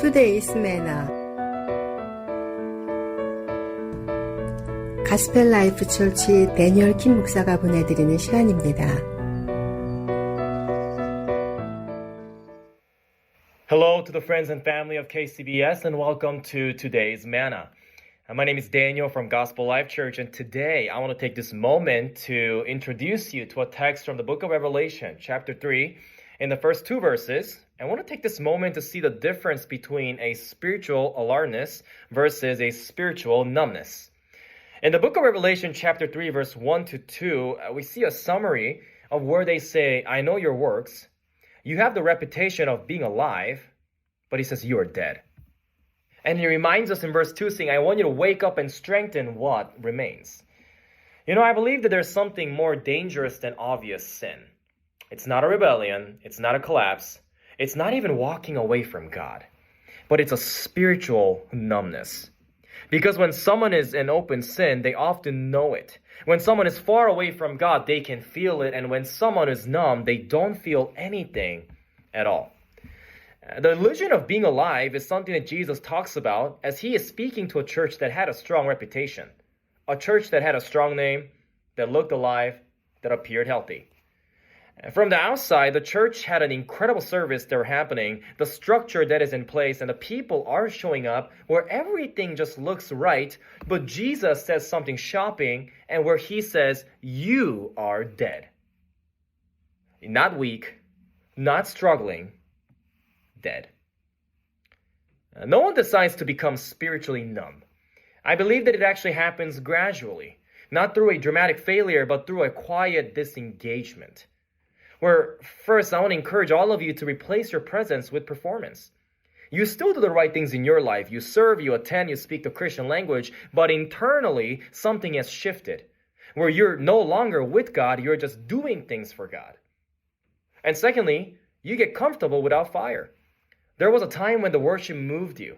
Today's Manna. 가스펠라이프 철치 데니얼 킴 목사가 보내드리는 시간입니다. Hello to the friends and family of KCBS and welcome to today's Manna. My name is Daniel from Gospelife Church, and today I want to take this moment to introduce you to a text from the book of Revelation, chapter 3, in the first two verses. I want to take this moment to see the difference between a spiritual alertness versus a spiritual numbness. In the book of Revelation, chapter 3, verse 1 to 2, we see a summary of where they say, I know your works. You have the reputation of being alive, but he says you are dead. And he reminds us in verse 2 saying, I want you to wake up and strengthen what remains. You know, I believe that there's something more dangerous than obvious sin. It's not a rebellion. It's not a collapse. It's not even walking away from God. But it's a spiritual numbness. Because when someone is in open sin, they often know it. When someone is far away from God, they can feel it. And when someone is numb, they don't feel anything at all. The illusion of being alive is something that Jesus talks about as he is speaking to a church that had a strong reputation. A church that had a strong name, that looked alive, that appeared healthy. From the outside, the church had an incredible service that were happening, the structure that is in place, and the people are showing up where everything just looks right, but Jesus says something shocking, and where he says, you are dead. Not weak, not struggling, dead. No one decides to become spiritually numb. I believe that it actually happens gradually, not through a dramatic failure, but through a quiet disengagement. Where first, I want to encourage all of you to replace your presence with performance. You still do the right things in your life. You serve, you attend, you speak the Christian language, but internally, something has shifted. Where you're no longer with God, you're just doing things for God. And secondly, you get comfortable without fire. There was a time when the worship moved you.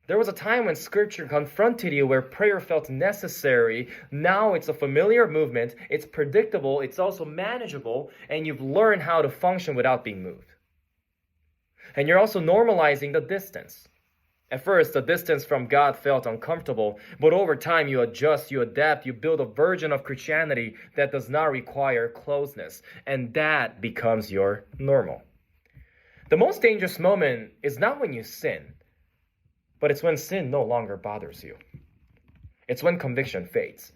There was a time when scripture confronted you where prayer felt necessary. Now it's a familiar movement. It's predictable. It's also manageable. And you've learned how to function without being moved. And you're also normalizing the distance. At first, the distance from God felt uncomfortable. But over time, you adjust, you adapt, you build a version of Christianity that does not require closeness. And that becomes your normal. The most dangerous moment is not when you sin, but it's when sin no longer bothers you. It's when conviction fades.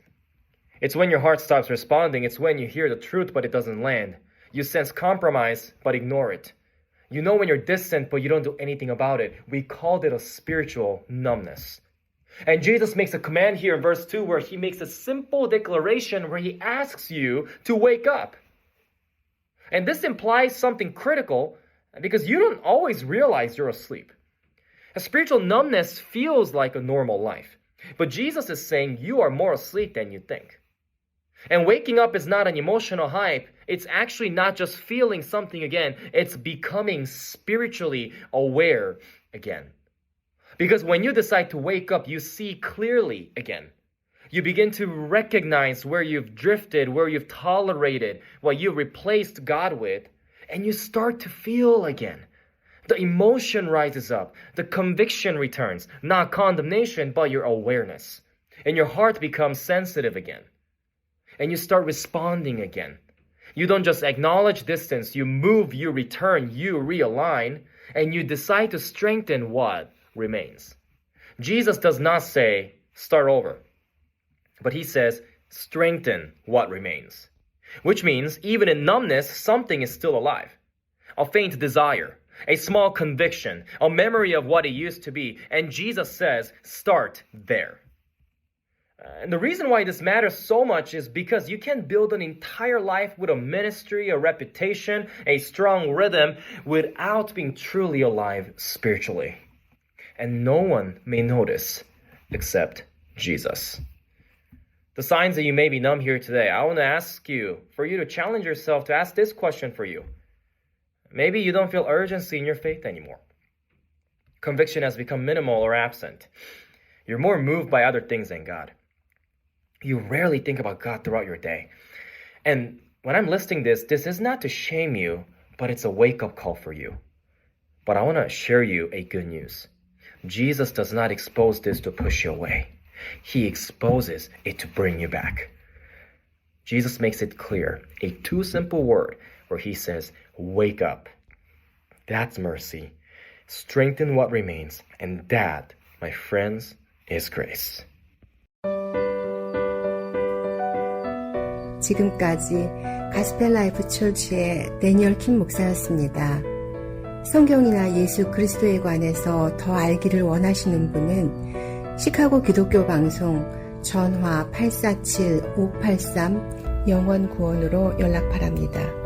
It's when your heart stops responding. It's when you hear the truth, but it doesn't land. You sense compromise, but ignore it. You know when you're distant, but you don't do anything about it. We called it a spiritual numbness. And Jesus makes a command here in verse 2 where he makes a simple declaration where he asks you to wake up. And this implies something critical because you don't always realize you're asleep. A spiritual numbness feels like a normal life. But Jesus is saying you are more asleep than you think. And waking up is not an emotional hype. It's actually not just feeling something again. It's becoming spiritually aware again. Because when you decide to wake up, you see clearly again. You begin to recognize where you've drifted, where you've tolerated, what you replaced God with. And you start to feel again. The emotion rises up. The conviction returns. Not condemnation, but your awareness. And your heart becomes sensitive again. And you start responding again. You don't just acknowledge distance. You move, you return, you realign. And you decide to strengthen what remains. Jesus does not say, start over. But he says, strengthen what remains. Which means, even in numbness, something is still alive. A faint desire, a small conviction, a memory of what it used to be. And Jesus says, start there. And the reason why this matters so much is because you can build an entire life with a ministry, a reputation, a strong rhythm, without being truly alive spiritually. And no one may notice except Jesus. The signs that you may be numb here today, I want to ask you, for you to challenge yourself to ask this question for you. Maybe you don't feel urgency in your faith anymore. Conviction has become minimal or absent. You're more moved by other things than God. You rarely think about God throughout your day. And when I'm listing this is not to shame you, but it's a wake-up call for you. But I want to share you a good news. Jesus does not expose this to push you away. He exposes it to bring you back. Jesus makes it clear, a too simple word where he says, wake up. That's mercy. Strengthen what remains. And that, my friends, is grace. 지금까지 가스펠라이프 처치의 데니얼 킴 목사였습니다. 성경이나 예수 그리스도에 관해서 더 알기를 원하시는 분은 시카고 기독교 방송 전화 847-583 영원 구원으로 연락 바랍니다.